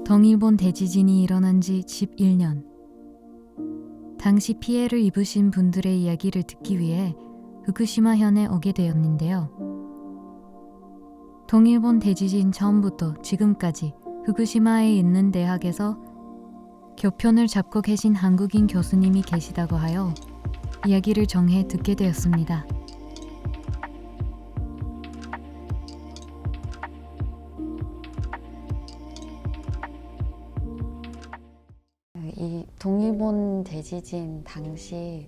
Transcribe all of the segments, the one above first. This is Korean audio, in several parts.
동일본 대지진이 일어난 지 11년. 당시 피해를 입으신 분들의 이야기를 듣기 위해 후쿠시마현에 오게 되었는데요. 동일본 대지진 전부터 지금까지 후쿠시마에 있는 대학에서 교편을 잡고 계신 한국인 교수님이 계시다고 하여 이야기를 정해 듣게 되었습니다. 이 동일본 대지진 당시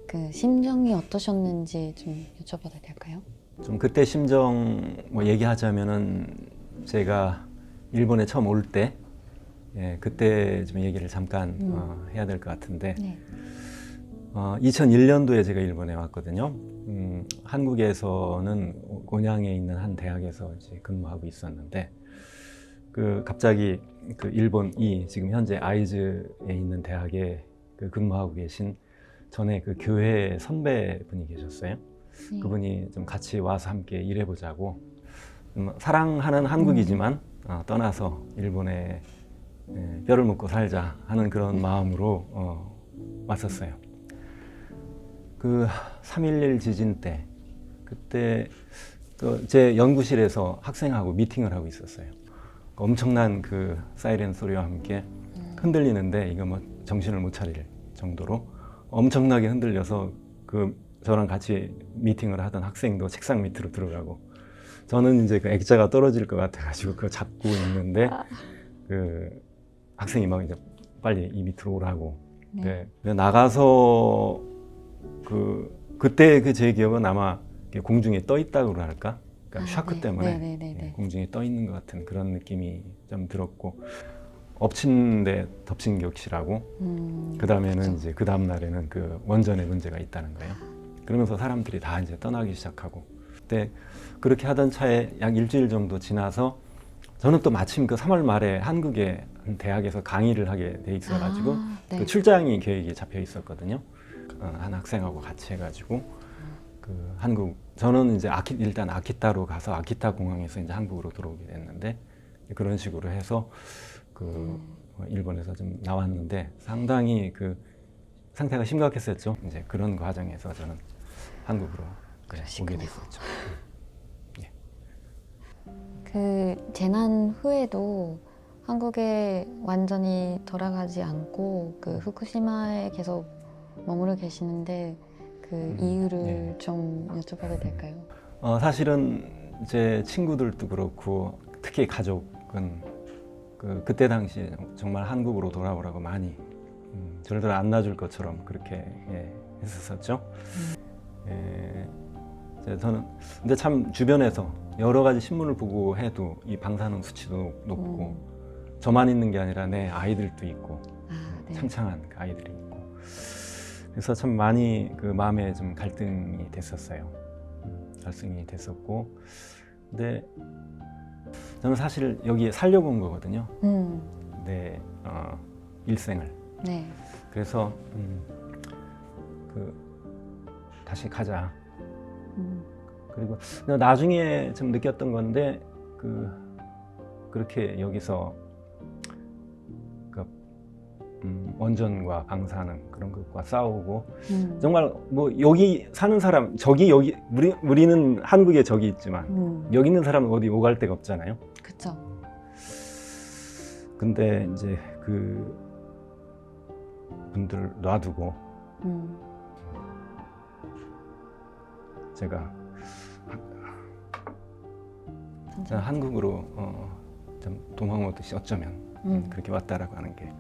그 심정이 어떠셨는지 좀 여쭤봐도 될까요? 좀 그때 심정 뭐 얘기하자면은 제가 일본에 처음 올 때, 그때 좀 얘기를 잠깐 해야 될 것 같은데, 네. 2001년도에 제가 일본에 왔거든요. 한국에서는 곤양에 있는 한 대학에서 이제 근무하고 있었는데, 갑자기 일본이 지금 현재 아이즈에 있는 대학에 근무하고 계신 전에 교회 선배분이 계셨어요. 네. 그분이 좀 같이 와서 함께 일해보자고, 사랑하는 한국이지만 떠나서 일본에 뼈를 묻고 살자 하는 그런 마음으로 왔었어요. 3.11 지진 때, 그때 제 연구실에서 학생하고 미팅을 하고 있었어요. 엄청난 사이렌 소리와 함께 흔들리는데 이거 뭐 정신을 못 차릴 정도로 엄청나게 흔들려서 저랑 같이 미팅을 하던 학생도 책상 밑으로 들어가고, 저는 이제 액자가 떨어질 것 같아가지고 그거 잡고 있는데 학생이 막 이제 빨리 이 밑으로 오라고. 네. 나가서 그때 제 기억은 아마 공중에 떠 있다고 할까? 그러니까 샤크 네. 때문에 네. 공중에 떠 있는 것 같은 그런 느낌이 좀 들었고, 엎친 데 덮친 격시라고. 그 다음에는 이제 그 다음 날에는 원전에 문제가 있다는 거예요. 그러면서 사람들이 다 이제 떠나기 시작하고, 그때 그렇게 하던 차에 약 일주일 정도 지나서 저는 또 마침 3월 말에 한국의 한 대학에서 강의를 하게 돼 있어가지고 네. 출장이 계획이 잡혀 있었거든요. 한 학생하고 같이 해가지고 저는 이제 일단 아키타로 가서 아키타 공항에서 이제 한국으로 들어오게 됐는데, 그런 식으로 해서 일본에서 좀 나왔는데 상당히 상태가 심각했었죠. 이제 그런 과정에서 저는 한국으로 오게 됐었죠. 그 재난 후에도 한국에 완전히 돌아가지 않고 후쿠시마에 계속 머무르 계시는데 이유를 좀 여쭤봐도 될까요? 사실은 제 친구들도 그렇고 특히 가족은 그때 당시에 정말 한국으로 돌아오라고 많이 절대로 안 놔줄 것처럼 그렇게 했었죠. 저는 근데 참 주변에서 여러 가지 신문을 보고 해도 이 방사능 수치도 높고 저만 있는 게 아니라 내 아이들도 있고 네. 창창한 아이들이 있고, 그래서 참 많이 마음에 좀 갈등이 됐었어요. 갈등이 됐었고, 근데 저는 사실 여기에 살려고 온 거거든요. 내 일생을. 네. 그래서 다시 가자. 그리고 나중에 좀 느꼈던 건데 그렇게 여기서 원전과 방사능 그런 것과 싸우고 정말 뭐 여기 사는 사람 여기 우리는 한국에 적이 있지만 여기 있는 사람은 어디 오갈 데가 없잖아요. 그렇죠. 근데 이제 분들 놔두고 제가 한국으로 좀 도망오듯이 어쩌면 그렇게 왔다라고 하는 게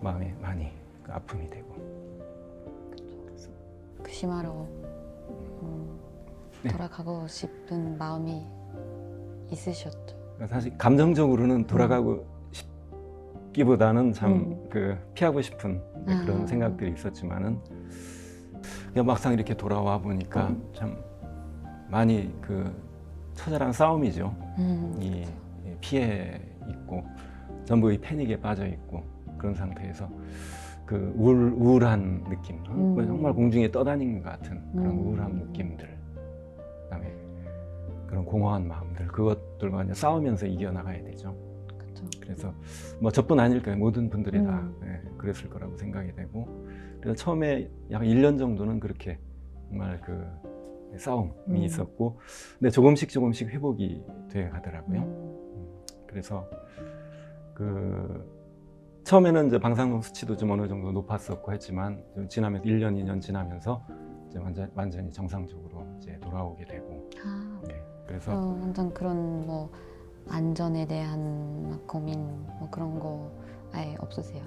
마음에 많이 아픔이 되고. 후쿠시마로 돌아가고 싶은 마음이 있으셨죠? 사실 감정적으로는 돌아가고 싶기보다는 참 피하고 싶은 그런 생각들이 있었지만은 막상 이렇게 돌아와 보니까 참 많이 처절한 싸움이죠. 이 피해 있고 전부 이 패닉에 빠져 있고 그런 상태에서 우울한 느낌, 정말 공중에 떠다니는 것 같은 그런 우울한 느낌들, 그다음에 그런 공허한 마음들, 그것들과 이제 싸우면서 이겨나가야 되죠. 그렇죠. 그렇죠. 그래서 뭐 저뿐 아닐 거예요. 모든 분들이 다 음. 예, 그랬을 거라고 생각이 되고, 그래서 처음에 약 1년 정도는 그렇게 정말 그 싸움이 있었고, 근데 조금씩 회복이 돼 가더라고요. 그래서 그 처음에는 이제 방사능 수치도 좀 어느 정도 높았었고 했지만, 좀 지나면서 1년, 2년 지나면서 이제 완전히 정상적으로 이제 돌아오게 되고, 아, 네, 그래서 완전 그런 뭐 안전에 대한 막 고민 뭐 그런 거 아예 없으세요?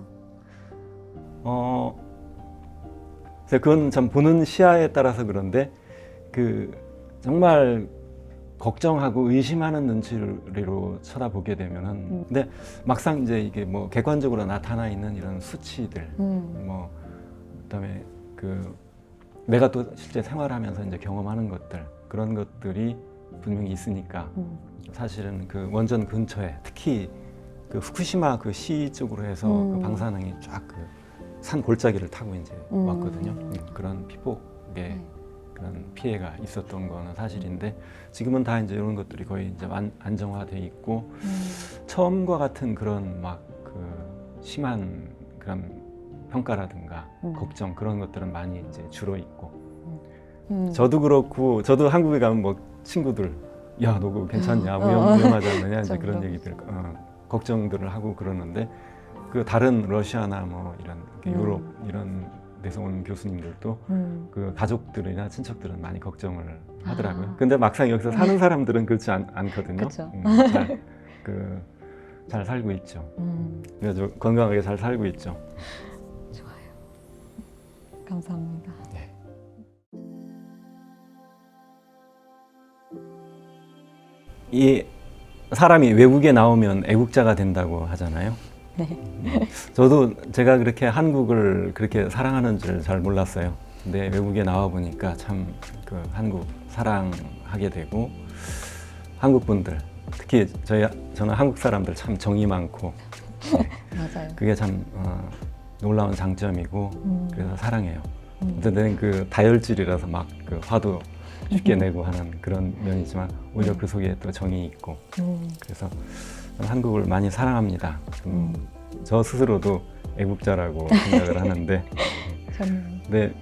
그래서 그건 참 보는 시야에 따라서 그런데, 그 정말 걱정하고 의심하는 눈치로 쳐다보게 되면은, 근데 막상 이제 이게 뭐 객관적으로 나타나 있는 이런 수치들, 뭐 그다음에 그 내가 또 실제 생활하면서 이제 경험하는 것들, 그런 것들이 분명히 있으니까 사실은 그 원전 근처에 특히 그 후쿠시마 그 시 쪽으로 해서 그 방사능이 쫙 그 산 골짜기를 타고 이제 왔거든요. 그런 피폭의 네. 그런 피해가 있었던 거는 사실인데, 지금은 다 이제 이런 것들이 거의 이제 안정화돼 있고, 처음과 같은 그런 막 그 심한 그런 평가라든가 걱정, 그런 것들은 많이 이제 줄어 있고, 저도 그렇고, 저도 한국에 가면 뭐 친구들, 야, 너 그거 괜찮냐, 위험하지 않느냐, 이제 그런 얘기들, 걱정들을 하고 그러는데, 그 다른 러시아나 뭐 이런 유럽 이런 데서 온 교수님들도 그 가족들이나 친척들은 많이 걱정을 하더라고요. 근데 막상 여기서 사는 사람들은 그렇지 않거든요. 그쵸. 잘 살고 있죠. 그래서 건강하게 잘 살고 있죠. 좋아요. 감사합니다. 네. 이 사람이 외국에 나오면 애국자가 된다고 하잖아요. 네. 저도 제가 그렇게 한국을 그렇게 사랑하는 줄 잘 몰랐어요. 근데 외국에 나와 보니까 참 그 한국 사랑하게 되고, 한국 분들, 특히 저는 한국 사람들 참 정이 많고, 맞아요. 그게 참 놀라운 장점이고, 그래서 사랑해요. 어쨌든 그 다혈질이라서 막 그 화도 쉽게 내고 하는 그런 면이지만, 오히려 그 속에 또 정이 있고, 그래서 한국을 많이 사랑합니다. 저 스스로도 애국자라고 생각을 하는데, 근데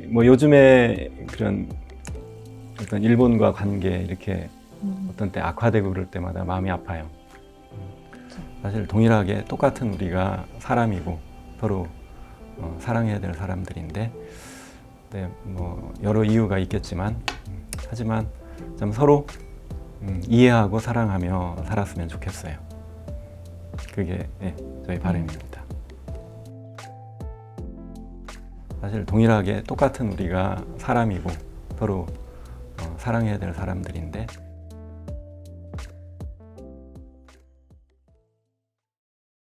뭐 요즘에 그런 어떤 일본과 관계 이렇게 어떤 때 악화되고 그럴 때마다 마음이 아파요. 사실 동일하게 똑같은 우리가 사람이고 서로 사랑해야 될 사람들인데, 네, 뭐 여러 이유가 있겠지만, 하지만 좀 서로 이해하고 사랑하며 살았으면 좋겠어요. 그게 저희 바람입니다. 사실 동일하게 똑같은 우리가 사람이고 서로 사랑해야 될 사람들인데,